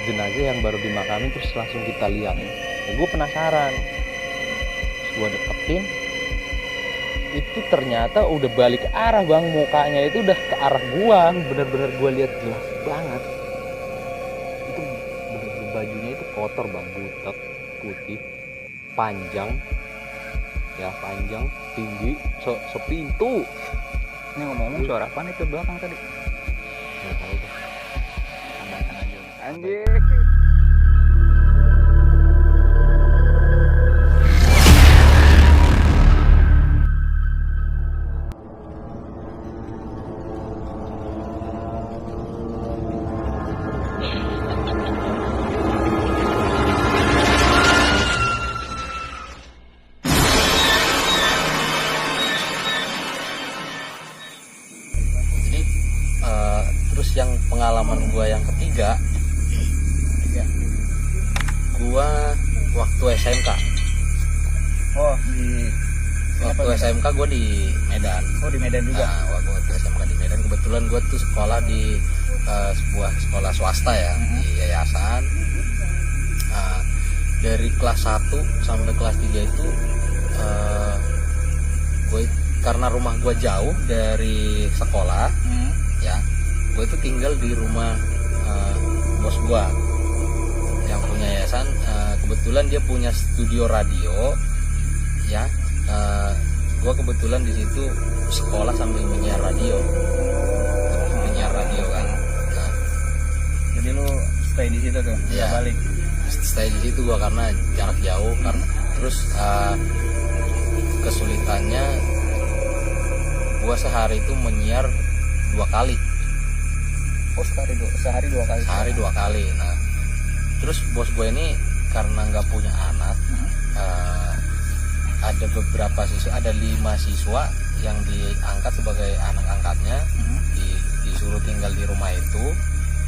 jenazah yang baru dimakamin terus langsung kita lihat. Ya, gue penasaran. Gue deketin, itu ternyata udah balik arah bang, mukanya itu udah ke arah gua, bener-bener gua lihat jelas banget. Itu bener-bener bajunya itu kotor bang, butek, putih, panjang, ya panjang, tinggi, sepintu. Ini ngomong suara apa itu belakang tadi? Nggak tahu bang. Tambahkan aja. Anjir. Terus yang pengalaman gue yang ketiga, gue waktu SMK. Oh, di waktu SMK gue di Medan. Oh, di Medan juga. Nah, waktu SMK di Medan, kebetulan gue tuh sekolah di sebuah sekolah swasta ya, di yayasan. Nah, dari kelas 1 sampai kelas 3 itu gue, karena rumah gue jauh dari sekolah, ya gue itu tinggal di rumah bos gue yang punya yayasan. Kebetulan dia punya studio radio, ya. Gue kebetulan di situ sekolah sambil menyiar radio kan. Nah, Jadi lu stay di situ tuh, ya, balik. stay di situ gue karena jarak jauh, karena terus kesulitannya gue sehari itu menyiar 2 kali. Oh, sehari 2 kali. Sehari 2 kali. Nah, terus bos gue ini karena nggak punya anak, ada beberapa siswa, ada 5 siswa yang diangkat sebagai anak angkatnya, disuruh tinggal di rumah itu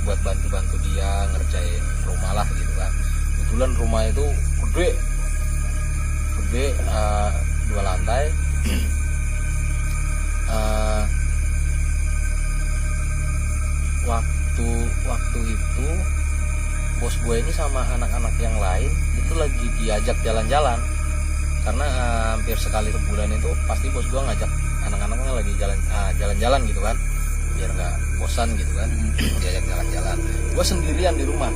buat bantu-bantu dia ngerjain rumah lah gitu kan. Kebetulan rumah itu gede, 2 lantai. Waktu itu bos gue ini sama anak-anak yang lain itu lagi diajak jalan-jalan, karena hampir sekali sebulan itu pasti bos gue ngajak anak-anaknya lagi jalan-jalan gitu kan, biar nggak bosan gitu kan. Diajak jalan-jalan, gue sendirian di rumah,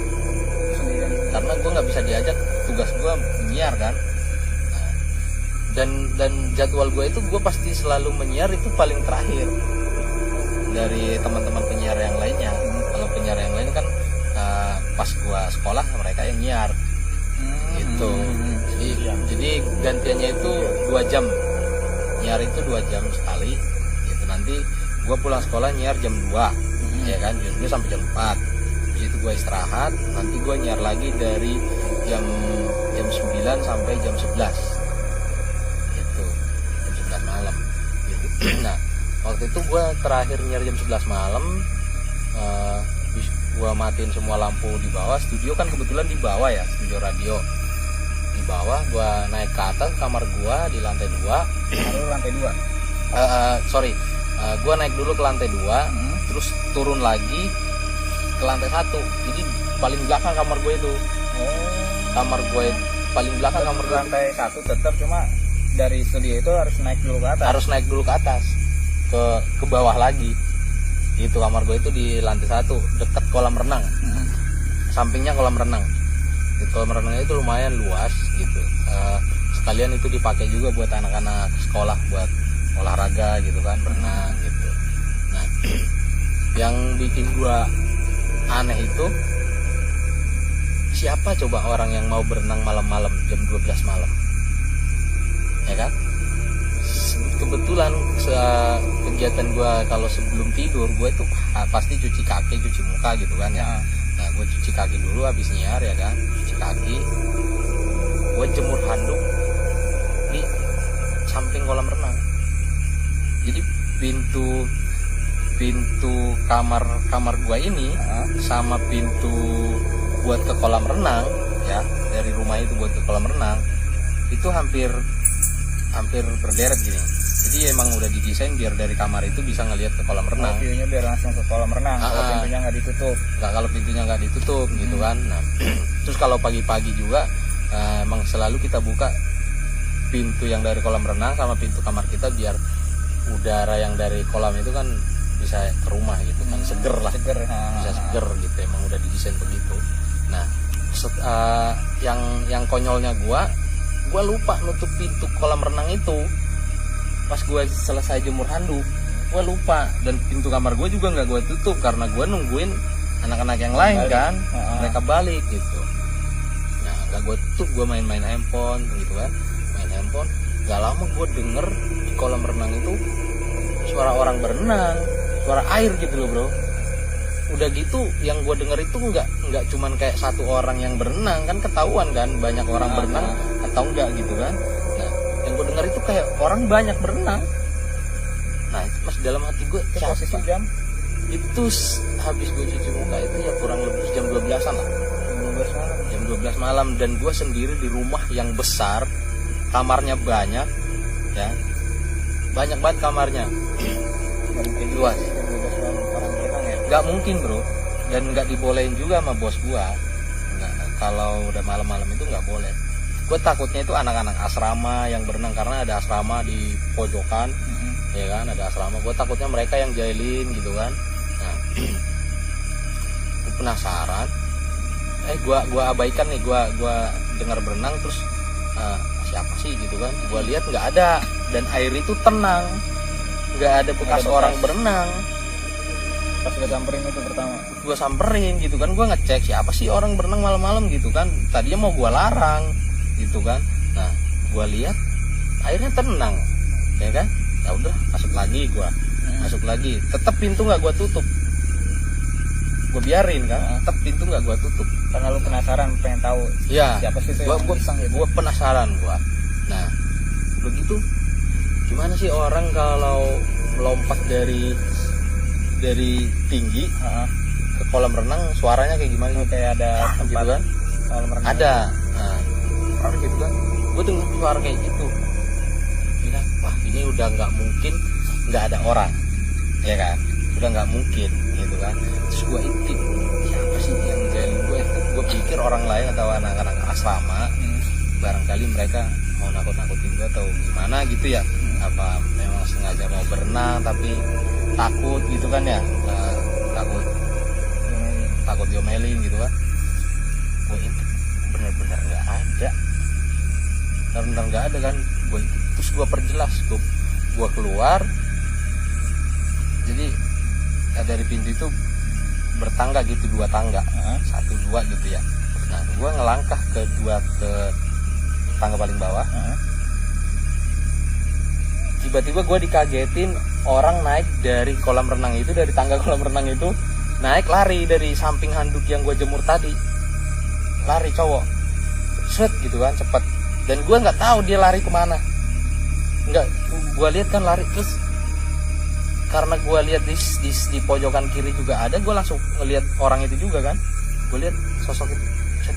karena gue nggak bisa diajak, tugas gue menyiar kan. Dan jadwal gue itu gue pasti selalu menyiar itu paling terakhir dari teman-teman penyiar yang lainnya. Kalau penyiar yang lain kan pas gua sekolah mereka yang nyiar gitu. Jadi gantiannya itu 2 jam, nyiar itu 2 jam sekali gitu. Nanti gua pulang sekolah nyiar jam 2, ya kan, jam 2 sampai jam 4. Habis itu gua istirahat, nanti gua nyiar lagi dari jam 9 sampai jam 11 gitu, jam 11 malam gitu. Nah, waktu itu gue terakhir nyiar jam 11 malam, gue matiin semua lampu di bawah. Studio kan kebetulan di bawah ya, studio radio di bawah. Gue naik ke atas kamar gue di lantai 2. Lantai 2? Gue naik dulu ke lantai 2, terus turun lagi ke lantai 1. Jadi paling belakang kamar gue itu. Kamar gue paling belakang, kamar gue lantai 1 tetap, cuma dari studio itu harus naik dulu ke atas. Harus naik dulu ke atas, ke bawah lagi. Itu kamar gue itu di lantai 1 dekat kolam renang, sampingnya kolam renang. Di kolam renangnya itu lumayan luas gitu. Sekalian itu dipakai juga buat anak-anak sekolah buat olahraga gitu kan, berenang gitu. Nah, yang bikin gue aneh itu, siapa coba orang yang mau berenang malam-malam jam 12 malam, ya kan? Kebetulan kegiatan gue kalau sebelum tidur gue itu pasti cuci kaki, cuci muka gitu kan ya. Nah, gue cuci kaki dulu habis nyiar ya kan, cuci kaki. Gue jemur handuk di samping kolam renang. Jadi pintu kamar gue ini sama pintu buat ke kolam renang ya, dari rumah itu buat ke kolam renang itu hampir berderet gini. Jadi emang udah didesain biar dari kamar itu bisa ngelihat ke kolam renang. View-nya biar langsung ke kolam renang kalau pintunya nggak ditutup. Nggak, kalau pintunya nggak ditutup gitu kan. Nah, terus kalau pagi-pagi juga emang selalu kita buka pintu yang dari kolam renang sama pintu kamar kita biar udara yang dari kolam itu kan bisa ke rumah gitu kan, seger lah, bisa seger gitu. Emang udah didesain begitu. Nah, yang konyolnya gua lupa nutup pintu kolam renang itu. Pas gue selesai jemur handuk, gue lupa, dan pintu kamar gue juga nggak gue tutup karena gue nungguin anak-anak yang lain balik. Kan mereka balik gitu. Nah, nggak gue tutup, gue main-main handphone gitu kan, main handphone. Gak lama gue denger di kolam renang itu suara orang berenang, suara air gitu loh bro. Udah gitu yang gue denger itu nggak cuman kayak satu orang yang berenang, kan ketahuan kan banyak orang berenang atau enggak gitu kan. Yang gue dengar itu kayak orang banyak berenang. Nah itu pas dalam hati gue, posisi jam itu habis gue cuci muka itu ya kurang lebih jam 12-an lah, jam 12 malam. Dan gue sendiri di rumah yang besar, kamarnya banyak ya, banyak banget kamarnya, luas. Nggak mungkin bro, dan nggak dibolehin juga sama bos gue. Nah, kalau udah malam-malam itu nggak boleh. Gue takutnya itu anak-anak asrama yang berenang, karena ada asrama di pojokan, ya kan, ada asrama. Gue takutnya mereka yang jahilin gitu kan. Nah, gue penasaran. Gue abaikan nih, gue dengar berenang terus siapa sih gitu kan. Gue lihat nggak ada, dan air itu tenang, nggak ada bekas orang berenang. Pas gue samperin itu pertama, gue samperin gitu kan, gue ngecek siapa sih orang berenang malam-malam gitu kan. Tadinya mau gue larang gitu kan. Nah gue lihat airnya tenang ya kan, ya udah masuk lagi. Gue masuk lagi, tetap pintu nggak gue tutup, gue biarin kan, tetap pintu nggak gue tutup karena lu penasaran, pengen tahu ya siapa sih itu yang iseng gitu. Gue penasaran gue. Nah begitu, gimana sih orang kalau melompat dari tinggi ke kolam renang, suaranya kayak gimana? Kayak ada tempat gitu kan, kolam renang ada. Nah, suara gitu kan, gue dengar suara kayak gitu, bilang wah ini udah nggak mungkin nggak ada orang ya kan, udah nggak mungkin gitu kan. Terus gue intip siapa sih yang jadi gue pikir orang lain atau anak-anak asrama, barangkali mereka mau nakut-nakutin gue atau gimana gitu ya, apa memang sengaja mau berenang tapi takut gitu kan ya, takut diomelin gitu kan. Gue intip bener-bener nggak ada, bener-bener nggak ada kan. Terus gue perjelas, gue keluar. Jadi dari pintu itu bertangga gitu, 2 tangga, 1, 2 gitu ya. Nah gue ngelangkah ke tangga paling bawah. Tiba-tiba gue dikagetin orang naik dari kolam renang itu, dari tangga kolam renang itu naik, lari dari samping handuk yang gue jemur tadi, lari cowok, set gitu kan, cepet. Dan gue nggak tahu dia lari kemana, nggak, gue lihat kan lari. Terus karena gue lihat di pojokan kiri juga ada, gue langsung ngelihat orang itu juga kan, gue lihat sosok itu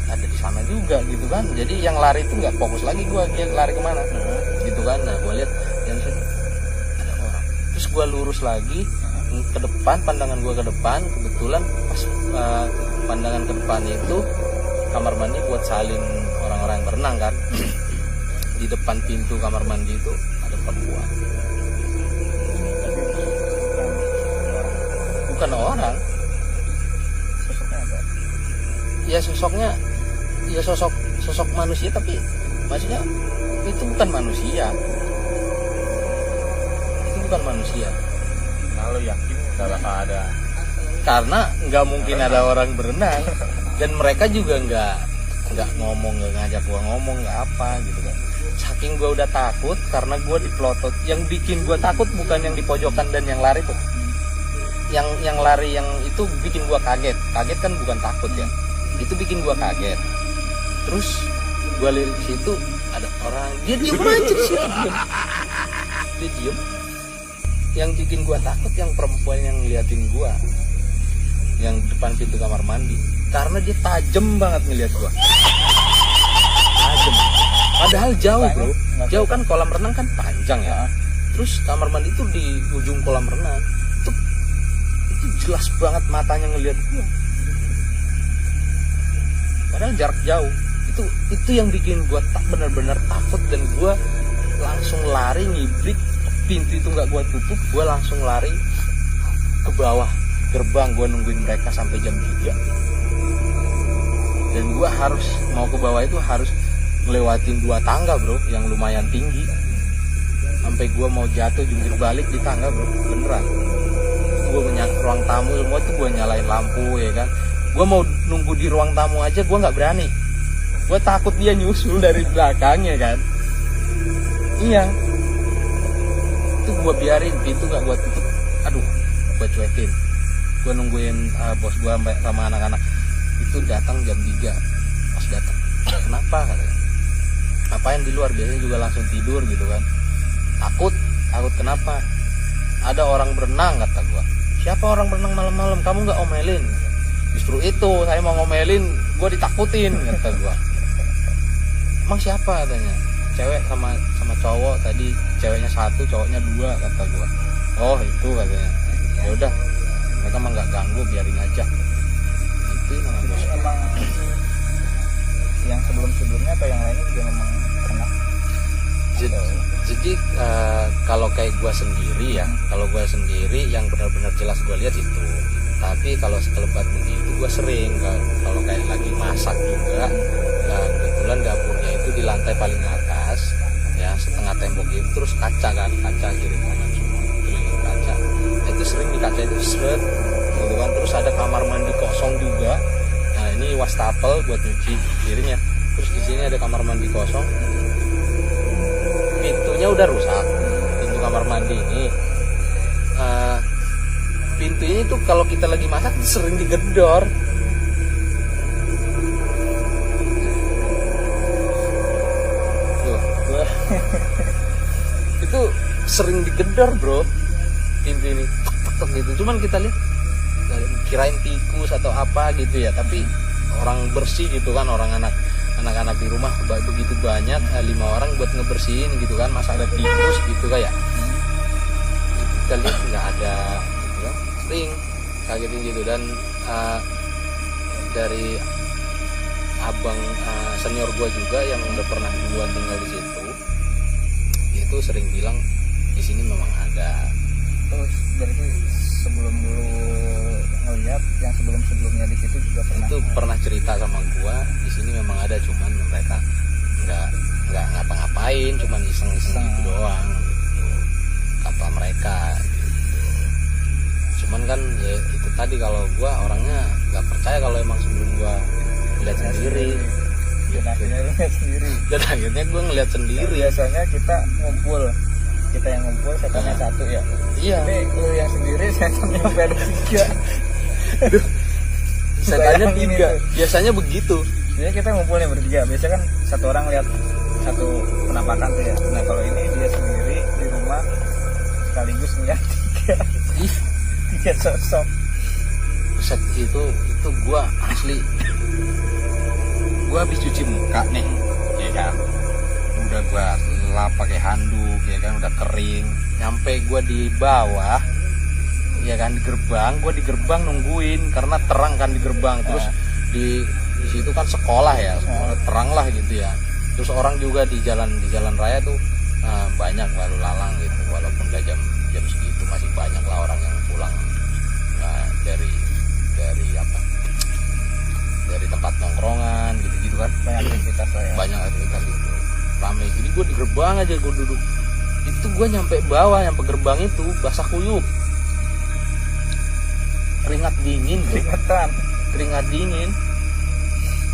ada di sana juga gitu kan. Jadi yang lari itu nggak fokus lagi gue, dia lari kemana gitu kan. Nah gue lihat dan ada orang. Terus gue lurus lagi ke depan, pandangan gue ke depan. Kebetulan pas pandangan ke depan itu kamar mandi buat salin orang-orang yang berenang kan. Di depan pintu kamar mandi itu ada perempuan, bukan orang. Ya sosoknya, ya sosok manusia, tapi maksudnya itu bukan manusia, itu bukan manusia. Lalu yakin kalau ada, karena nggak mungkin ada orang berenang, dan mereka juga nggak ngomong, nggak ngajak gua ngomong, nggak apa gitu kan. Saking gua udah takut, karena gua dipelotot. Yang bikin gua takut bukan yang di pojokan dan yang lari tuh, yang lari yang itu bikin gua kaget kan, bukan takut ya, itu bikin gua kaget. Terus gua lirik ke situ ada orang, dia diem aja di situ, dia diem. Yang bikin gua takut yang perempuan yang ngeliatin gua yang depan pintu kamar mandi, karena dia tajem banget ngeliat gua, tajem. Padahal jauh bro, jauh kan, kolam renang kan panjang ya, Terus kamar mandi itu di ujung kolam renang. Itu jelas banget matanya ngelihat gue. Padahal jarak jauh. Itu yang bikin gue benar-benar takut, dan gue langsung lari ngibrik. Pintu itu nggak gue tutup, gue langsung lari ke bawah gerbang. Gue nungguin mereka sampai jam 3. Dan gue harus mau ke bawah itu harus ngelewatin 2 tangga bro, yang lumayan tinggi. Sampai gue mau jatuh jungkir balik di tangga bro, beneran. Gue ruang tamu semua tuh gue nyalain lampu ya kan. Gue mau nunggu di ruang tamu aja gue nggak berani. Gue takut dia nyusul dari belakangnya kan. Iya. Itu gue biarin, pintu nggak gue tutup. Aduh, gue cuekin. Gue nungguin bos gue sama anak-anak. Itu datang jam 3. Pas datang, kenapa katanya? Ngapain di luar? Biasanya juga langsung tidur gitu kan. Takut kenapa? Ada orang berenang kata gue. Siapa orang berenang malam-malam? Kamu nggak omelin? Justru itu saya mau ngomelin, gue ditakutin kata gue. Emang siapa katanya? Cewek sama cowok tadi, ceweknya 1, cowoknya 2 kata gue. Oh itu katanya. Ya udah, mereka mah nggak ganggu, biarin aja. Itu namanya bos. Emang yang sebelumnya atau yang lainnya juga memang pernah. Jadi kalau kayak gue sendiri ya, kalau gue sendiri yang benar-benar jelas gue lihat itu. Tapi kalau sekelebat begitu gue sering, kalau kayak lagi masak juga, kebetulan dapurnya itu di lantai paling atas, ya setengah tembok itu, terus kaca kiri kanan semua, keliling kaca. Itu sering di kaca itu seret, gitu kan. Terus ada kamar mandi kosong juga. Nah ini wastafel buat nyuci piringnya. Terus di sini ada kamar mandi kosong. Pintunya udah rusak, pintu kamar mandi ini. Pintu ini tuh kalau kita lagi masak sering digedor. Tuh, itu sering digedor bro, pintu ini tek gitu. Cuman kita lihat, kirain tikus atau apa gitu ya. Tapi orang bersih gitu kan, anak-anak di rumah begitu banyak, 5 orang buat ngebersihin gitu kan. Masa ada tikus gitu kayak. Kita lihat nggak ada. Sering kagetin gitu. Dan dari abang senior gue juga yang udah pernah duluan tinggal di situ, itu sering bilang di sini memang ada. Terus dari sebelum lu ngeliat yang sebelumnya di situ juga pernah. Itu pernah cerita sama gue, di sini memang ada, cuman mereka nggak ngapa-ngapain, cuman iseng-iseng gitu doang gitu, kata mereka. Cuman kan ya itu tadi, kalau gue orangnya nggak percaya kalau emang sebelum gue ngeliat sendiri. Dan akhirnya lu ngeliat sendiri. Dan akhirnya gue ngeliat sendiri. Biasanya kita yang ngumpul setannya 1 ya. Iya. Tapi lu yang sendiri setannya sampai ada 3. Setannya 3. Biasanya begitu. Jadi kita ngumpul nih bertiga. Biasanya kan 1 orang lihat 1 penampakan tuh ya. Nah kalau ini dia sendiri di rumah sekaligus ngeliat 3 sosok. Set itu gue asli, gue habis cuci muka nih ya kan, udah gue lap pakai handuk ya kan, udah kering, nyampe gue di bawah ya kan, di gerbang nungguin karena terang kan di gerbang. Terus di situ kan sekolah ya, sekolah terang lah gitu ya. Terus orang juga di jalan raya tuh banyak lalu lalang gitu, walaupun udah jam segitu masih banyak lah orang yang pulang dari tempat nongkrongan gitu kan, Banyak aktivitas lah ya. banyak aktivitas gitu, ramai. Jadi gue di gerbang aja gue duduk, itu gue nyampe bawah, nyampe gerbang itu basah kuyup, keringat dingin bro. Keringat dingin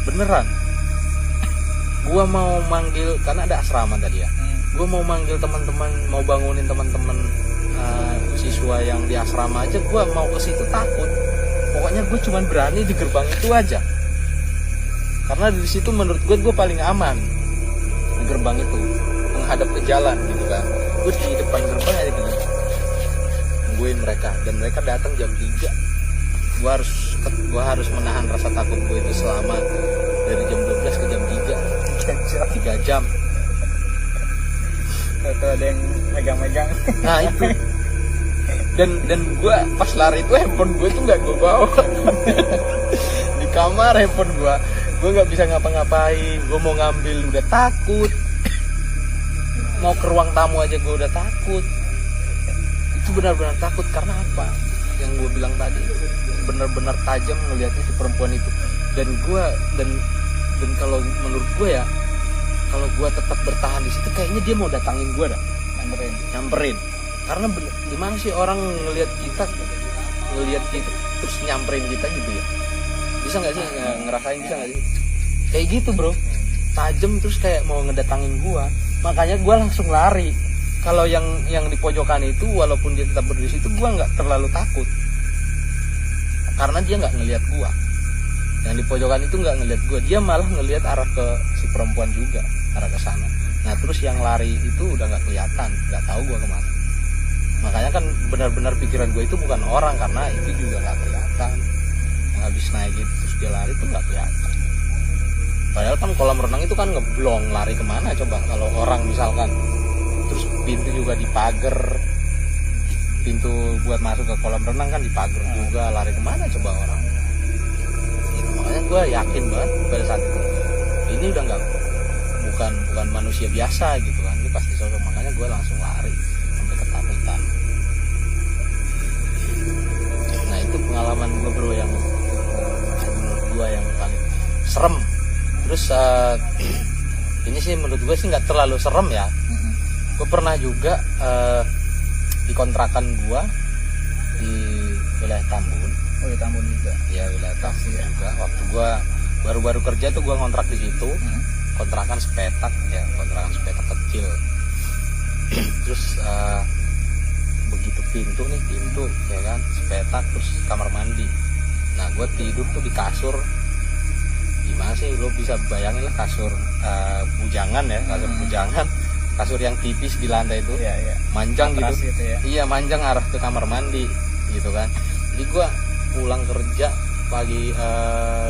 beneran. Gue mau manggil, karena ada asrama tadi ya, gue mau manggil teman-teman, mau bangunin teman-teman siswa yang di asrama aja, gue mau ke situ takut. Pokoknya gue cuman berani di gerbang itu aja, karena di situ menurut gue paling aman di gerbang itu, menghadap ke jalan gitu kan. Gue di depan gerbang aja gitu, nungguin mereka, dan mereka datang jam 3. Gue harus menahan rasa takut gue itu selama dari jam 12 ke jam 3 jam. Atau ada yang megang-megang. Nah itu. Dan gue pas lari itu handphone gue tuh nggak gue bawa. Di kamar handphone gue nggak bisa ngapa-ngapain. Gue mau ngambil udah takut, mau ke ruang tamu aja gue udah takut. Itu benar-benar takut karena apa? Yang gue bilang tadi, benar-benar tajam ngelihatnya si perempuan itu. Dan kalau menurut gue ya, kalau gue tetap bertahan di situ, kayaknya dia mau datangin gue dah, nyamperin. Karena gimana sih orang ngelihat kita terus nyamperin kita gitu ya? Bisa nggak sih ngerasain, bisa nggak sih? Kayak gitu bro, tajam terus kayak mau ngedatangin gua. Makanya gua langsung lari. Kalau yang di pojokan itu, walaupun dia tetap berdiri situ, gua nggak terlalu takut. Karena dia nggak ngelihat gua. Yang di pojokan itu nggak ngelihat gua, dia malah ngelihat arah ke si perempuan juga, arah ke sana. Nah terus yang lari itu udah nggak kelihatan, nggak tahu gua kemana. Makanya kan benar-benar pikiran gue itu bukan orang, karena itu juga nggak kelihatan. Yang habis naik itu terus dia lari itu nggak kelihatan. Padahal kan kolam renang itu kan ngeblong, lari kemana coba kalau orang misalkan. Terus pintu juga dipagar, pintu buat masuk ke kolam renang kan dipagar juga, lari kemana coba orang. Itu makanya gue yakin banget pada saat itu ini udah nggak, bukan manusia biasa gitu kan, ini pasti sosok. Makanya gue langsung lari sampai ketakutan. Nah itu pengalaman gue bro yang menurut gue yang paling serem. Terus ini sih menurut gue sih nggak terlalu serem ya. Gue pernah juga di kontrakan gue di wilayah Tambun. Oh ya Tambun juga. Ya wilayah Tambun juga. Waktu gue baru-baru kerja tuh gue ngontrak di situ. Kontrakan sepetak ya, kontrakan sepetak kecil. Terus begitu pintu ya kan, sepetak, terus kamar mandi. Nah gue tidur tuh di kasur, gimana sih lo bisa bayangin lah, kasur bujangan ya, kasur bujangan, kasur yang tipis di lantai itu, ya. Manjang Matras gitu ya. Iya manjang arah ke kamar mandi gitu kan. Jadi gue pulang kerja pagi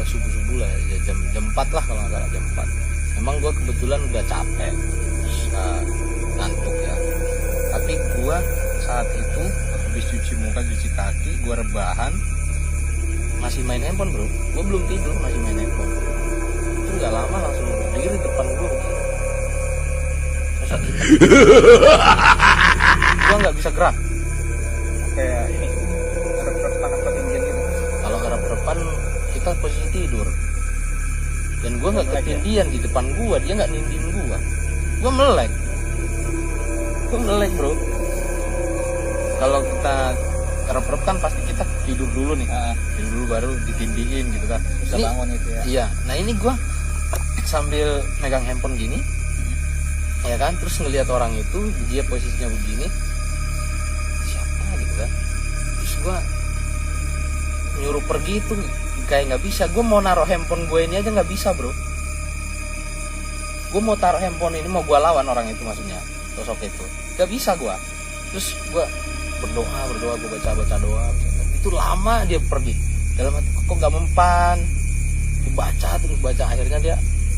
subuh lah ya, jam 4 lah kalau nggak salah, jam 4. Emang gue kebetulan udah capek, terus ngantuk ya. Tapi gue saat itu habis cuci muka, cuci kaki, gue rebahan, masih main handphone bro. Gue belum tidur, masih main handphone. Itu nggak lama langsung berdiri depan gue. Gue nggak bisa gerak. Kayak ini, rep-repan atau tinggian gitu. Kalau rep-repan kita posisi tidur. Dan gue nggak ketindian di depan gue, dia nggak nindin gue melek bro. Kalau kita rep-rep kan pasti kita tidur dulu nih, tidur dulu baru ditindiin gitu kan, bisa ini, bangun itu ya. Iya, nah ini gue sambil megang handphone gini ya kan, terus ngelihat orang itu dia posisinya begini, siapa gitu kan, terus gue nyuruh pergi itu kayak nggak bisa. Gue mau naruh handphone gue ini aja nggak bisa bro. Gue mau taruh handphone ini, mau gue lawan orang itu, maksudnya sosok itu nggak bisa gue. Terus gue berdoa, gue baca doa. Itu lama dia pergi, dalam hati kok nggak mempan. Gue baca akhirnya dia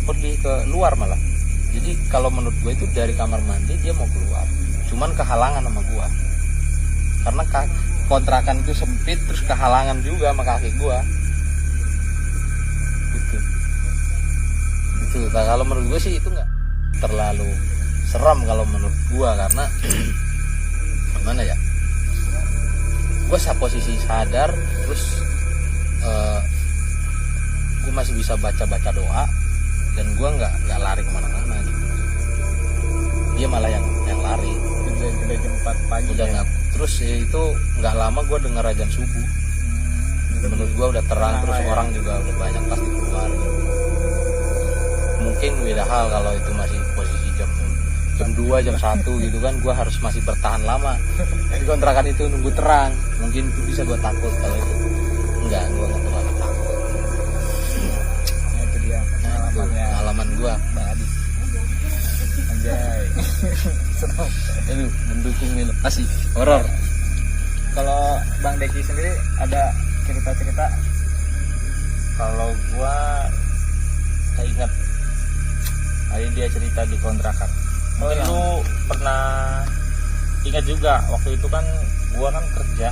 pergi ke luar malah. Jadi kalau menurut gue itu dari kamar mandi dia mau keluar, cuman kehalangan sama gue karena kontrakan itu sempit, terus kehalangan juga sama kaki gue. Gitu. Nah, kalau menurut gue sih itu nggak terlalu seram kalau menurut gue, karena gimana ya, gue posisi sadar, terus gue masih bisa baca doa, dan gue nggak lari kemana-mana gitu. Dia malah yang lari. Udah jam 4 pagi udah ya? Gak, terus ya itu nggak lama gue dengar azan subuh. Menurut gue udah terang, terus ya. orang juga udah banyak pasti keluar gitu. Mungkin beda hal kalau itu masih posisi jam 2, jam 1 gitu kan, gue harus masih bertahan lama di kontrakan itu nunggu terang. Mungkin itu bisa gue takut. Kalau itu enggak, gue nggak terlalu takut. Nah, itu dia pengalaman gue. Bang Adi. Anjay. Serem. Itu mendukung ini asik horor. Kalau Bang Deki sendiri ada cerita-cerita? Kalau gue ingat tadi dia cerita di kontrakan. Oh, Lu pernah ingat juga waktu itu kan gua kan kerja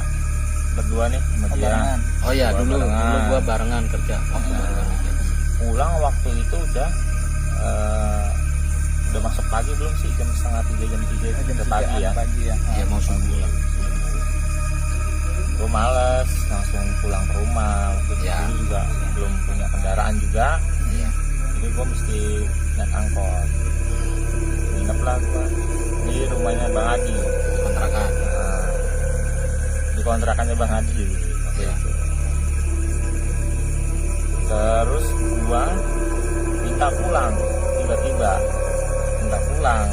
berdua nih sama dia. Barengan. Oh iya, Gua dulu barengan. gua barengan kerja waktu barengan aja. Pulang waktu itu udah masuk pagi belum sih, jam 2:30 jam 3 itu udah pagi ya. Pagi ya. Ya mau subuh lah. Gue males langsung pulang ke rumah waktu itu Ya. juga belum punya kendaraan juga, Iya. jadi gue mesti naik angkot. Nginep lah gue di rumahnya Bang Adi. Kontrakan. Nah, di kontrakannya Bang Adi waktu Iya. itu. Terus gue minta pulang, tiba-tiba minta pulang.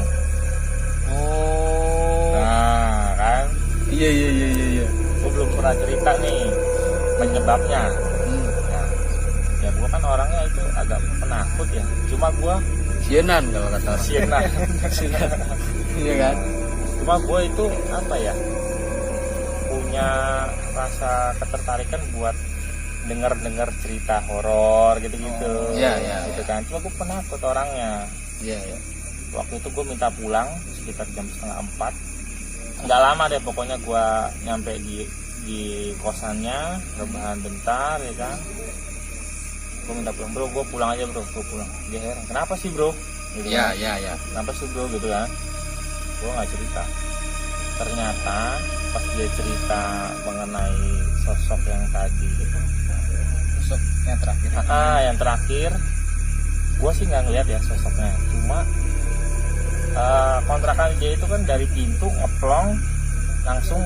Oh. Nah kan Iya. gue belum pernah cerita nih penyebabnya. Hmm. Nah, ya gue kan orangnya itu agak penakut ya, cuma gue Sienan kalau kata orang. sienna. Iya kan? Cuma gue itu apa ya, punya rasa ketertarikan buat denger cerita horor gitu-gitu. Iya. Gitu kan, cuma gue penakut orangnya. Iya. Waktu itu gue minta pulang sekitar jam 3:30. Nggak lama deh pokoknya gue nyampe di kosannya, rebahan bentar ya kan. Gue minta pulang, bro, gue pulang aja bro, gue pulang. Dia heran, kenapa sih bro? Gitu kan. Iya. Kenapa sih bro gitu kan. Gue nggak cerita. Ternyata pas dia cerita mengenai sosok yang tadi, Besok yang terakhir. yang terakhir, gue sih nggak ngeliat ya sosoknya, cuma kontrakan dia itu kan dari pintu ngeplong langsung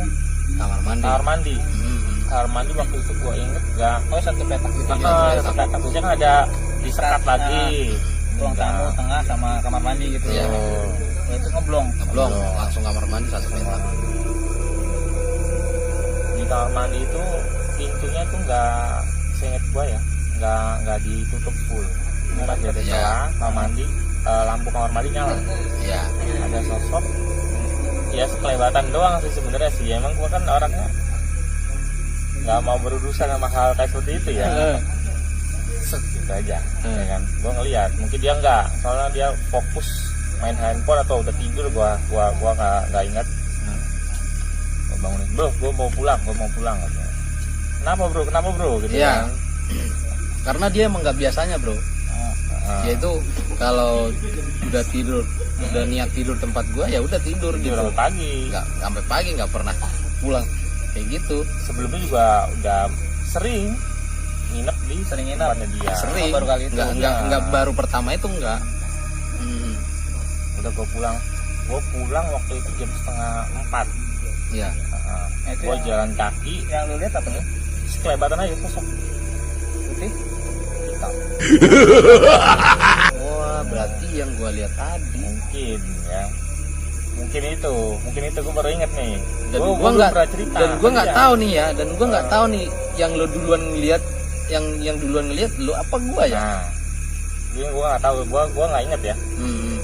Kamar mandi. kamar mandi. Hmm. Kamar mandi waktu itu gue inget gak, Oh, satu petak gitu. satu petak, biasanya kan ada disekat lagi. Ruang tamu tengah sama kamar mandi gitu. Iya. Oh, itu ngeblong. Belum, langsung kamar mandi satu petak. Di kamar mandi itu pintunya tuh nggak, seinget gue ya, nggak ditutup full. Pas dia Iya. celah kamar mandi, lampu kamar mandi nyala. Iya. Ada sosok, ya sekelebatan doang sih sebenarnya sih. Emang gue kan orangnya nggak mau berurusan sama hal kayak seperti itu ya. Set, gitu aja, ya kan. Gue ngeliat, mungkin dia nggak, soalnya dia fokus main handphone atau udah tidur. Gua nggak ingat. Gue bangunin, bro, gue mau pulang. Katanya. Kenapa bro? Gitu Iya. kan. Karena dia emang nggak biasanya bro. Ah, Dia itu kalau udah tidur, udah niat tidur tempat gua ya udah tidur gitu. tidur pagi. Nggak sampai pagi, nggak pernah pulang kayak gitu. Sebelumnya juga udah sering nginep di Sering nginep. tempatnya dia. Sering. baru kali itu. Nggak baru pertama itu nggak. Hmm. Udah gue pulang waktu itu jam 3:30. Ya. Nah, itu Gue yang- jalan kaki, Yang lu lihat apa tuh? sekelebatan aja sosok Putih. hitam. Wah, berarti yang gua lihat tadi. Mungkin ya, mungkin itu gue baru inget nih. Dan Gua gua belum nggak pernah cerita. dan gua nggak Iya. tahu nih ya, dan gua nggak tahu nih yang lo duluan ngeliat, yang duluan ngeliat lo apa gua ya. Nah, gue nggak tahu, gue nggak inget ya. Hmm.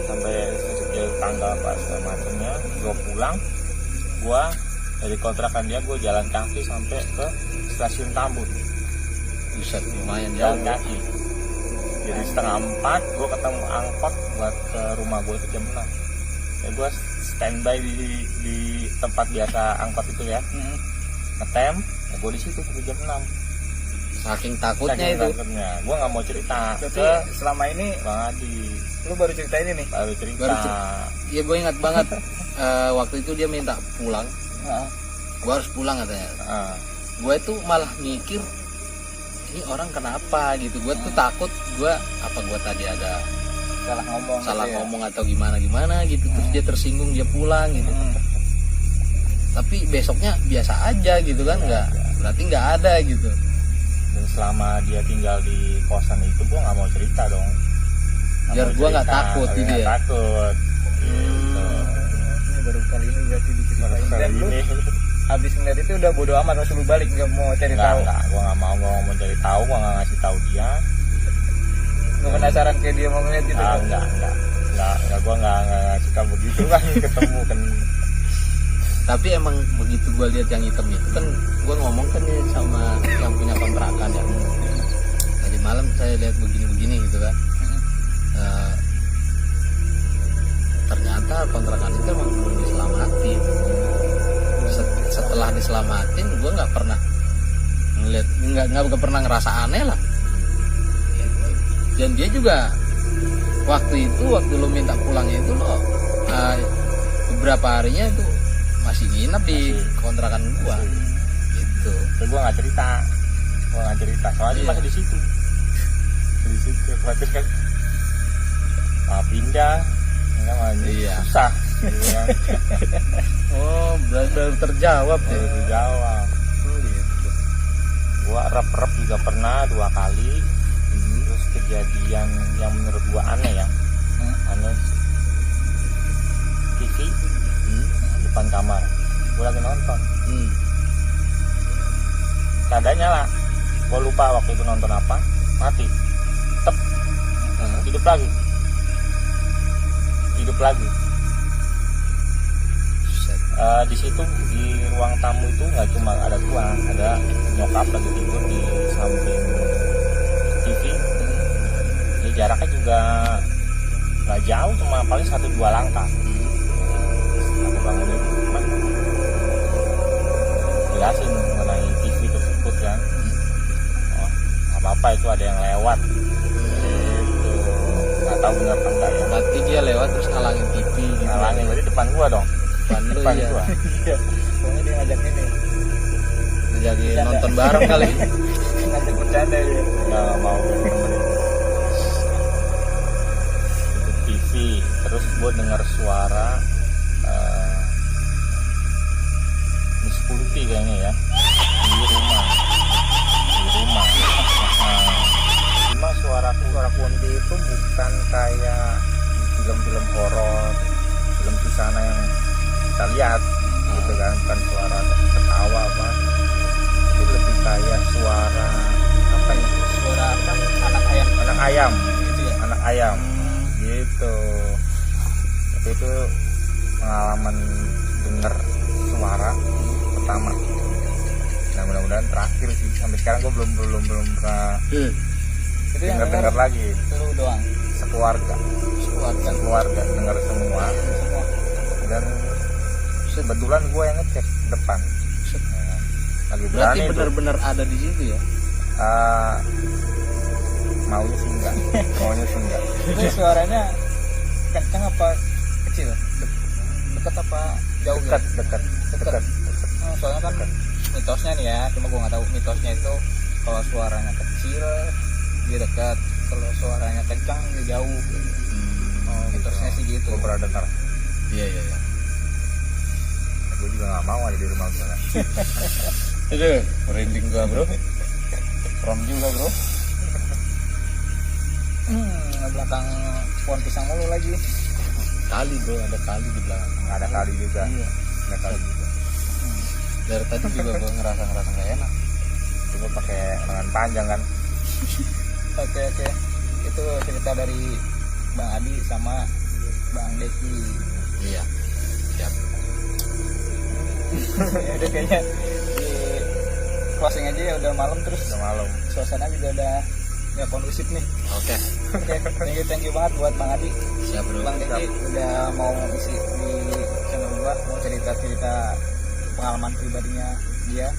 Sampai sekecil tanggal apa segala macamnya. Gue pulang, gue dari kontrakan dia, gue jalan kaki sampai ke stasiun Tambun. Buset, lumayan Jalan jauh. kaki. Jadi 3:30 gue ketemu angkot buat ke rumah gue itu jam 6. Ya gue standby di tempat biasa angkot itu ya, ngetem. Ya gue di situ sampai jam 6. Saking takutnya Saking itu. takutnya. Gue nggak mau cerita Berarti ke selama ini Bang Adi. lu baru cerita ini nih. Baru cerita. Baru Ya gue ingat banget waktu itu dia minta pulang. Heeh. Gua harus pulang katanya. Ah, Gue tuh malah mikir ini orang kenapa gitu. Gue tuh takut gue tadi ada Salah ngomong. salah gitu ya. ngomong atau gimana gitu. Terus dia tersinggung, dia pulang gitu. Tapi besoknya biasa aja gitu kan, berarti nggak ada gitu. dan selama dia tinggal di kosan itu gue nggak mau cerita dong. Biar mau gua nggak cerita, takut biar gitu nggak ya. takut. Ini baru kali ini berarti diceritain. Kali Dan lu ini habis ngeliat itu udah bodo amat, langsung lu balik nggak mau cari tahu. nggak, gue nggak mau cari tahu, gue nggak ngasih tahu dia. Lu penasaran kayak dia mau ngeliat gitu. Ah, enggak, gue nggak suka begitu kan ketemu kan. Tapi emang begitu gue lihat yang hitam itu kan, gue ngomong kan ya sama yang punya kontrakan ya. Tadi malam saya lihat begini gitu kan. ternyata kontrakan itu emang belum diselamatin. Setelah diselamatin gue nggak pernah ngeliat, nggak pernah ngerasa aneh lah. Dan dia juga waktu lo minta pulangnya itu lo beberapa harinya itu masih nginep di kontrakan gua gitu. Terus gua nggak cerita soalnya masih di situ khawatir kan pindah enggak malah susah gitu kan. Oh baru terjawab ya. Baru terjawab. Gitu. Gua rep juga pernah 2 kali. Terus kejadian yang menurut gua aneh ya, aneh, TV depan kamar, gua lagi nonton, keadaannya lah, gua lupa waktu itu nonton apa, mati, hidup lagi. Di situ di ruang tamu itu nggak cuma ada gua, ada nyokap lagi tidur di samping TV. Ini jaraknya juga nggak jauh, cuma paling 1-2 langkah. Aku bangunin, jelasin mengenai TV tersebut kan. Oh, apa-apa itu ada yang lewat. Itu nggak tahu benar apa enggak ya. Berarti dia lewat terus ngalangin TV gitu. Ngalangin berarti depan gua dong. Depan iya. gua. Soalnya dia ngajak ini, Ngajakin nonton bareng kali. ngajak bercanda dia. Nggak mau temenin. Itu TV, terus gue dengar suara Miss Kunti kayaknya ya di rumah. Cuma suara kunti itu bukan kayak film-film horor, film kisana yang kita lihat gitu kan, bukan suara ketawa apa, itu lebih kayak suara apa ya, Suara apa? Anak ayam gitu ya, anak ayam gitu. Tapi itu pengalaman denger suara pertama. Nah mudah-mudahan terakhir sih, sampai sekarang gue belum pernah Itu yang dengar lagi. lu doang. Sekeluarga dengar semua, dan kebetulan gue yang ngecek depan. Nah, lagi Berarti berani benar-benar ada di situ ya. maunya sih enggak. Itu suaranya kencang apa kecil? Dekat apa jauh? Dekat. Soalnya kan mitosnya nih ya, cuma gue nggak tahu mitosnya itu kalau suaranya kecil dia dekat, kalau suaranya kencang dia jauh. Mitosnya sih gitu. Gue pernah dengar. Iya. Gue juga nggak mau ada di rumah gue kan. Aduh, merinding gua bro. Rom juga bro. Belakang pohon pisang mulu lagi. Kali bro, ada kali di belakang. Nggak ada kali juga. Iya. Ada kali juga. Dari tadi juga gua ngerasa nggak enak. Gue pakai lengan panjang kan. Oke. Itu cerita dari Bang Adi sama Bang Deki. Iya. Siap. Ya udah kayaknya di closing aja ya, udah malam terus. Udah malam. Suasana juga udah nggak kondusif nih. Oke. Oke, thank you banget buat Bang Adi, Siap bro. Bang Deki udah mau isi di channel gua, mau cerita pengalaman pribadinya dia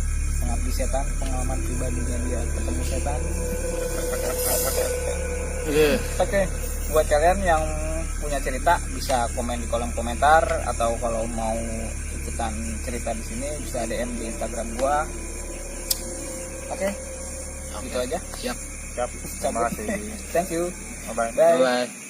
mengabdi setan, pengalaman pribadinya dia ketemu setan. Oke, buat kalian yang punya cerita bisa komen di kolom komentar, atau kalau mau ikutan cerita di sini bisa DM di Instagram gua. Oke. Gitu aja. Siap. Terima kasih. Thank you. Bye. Bye. Bye.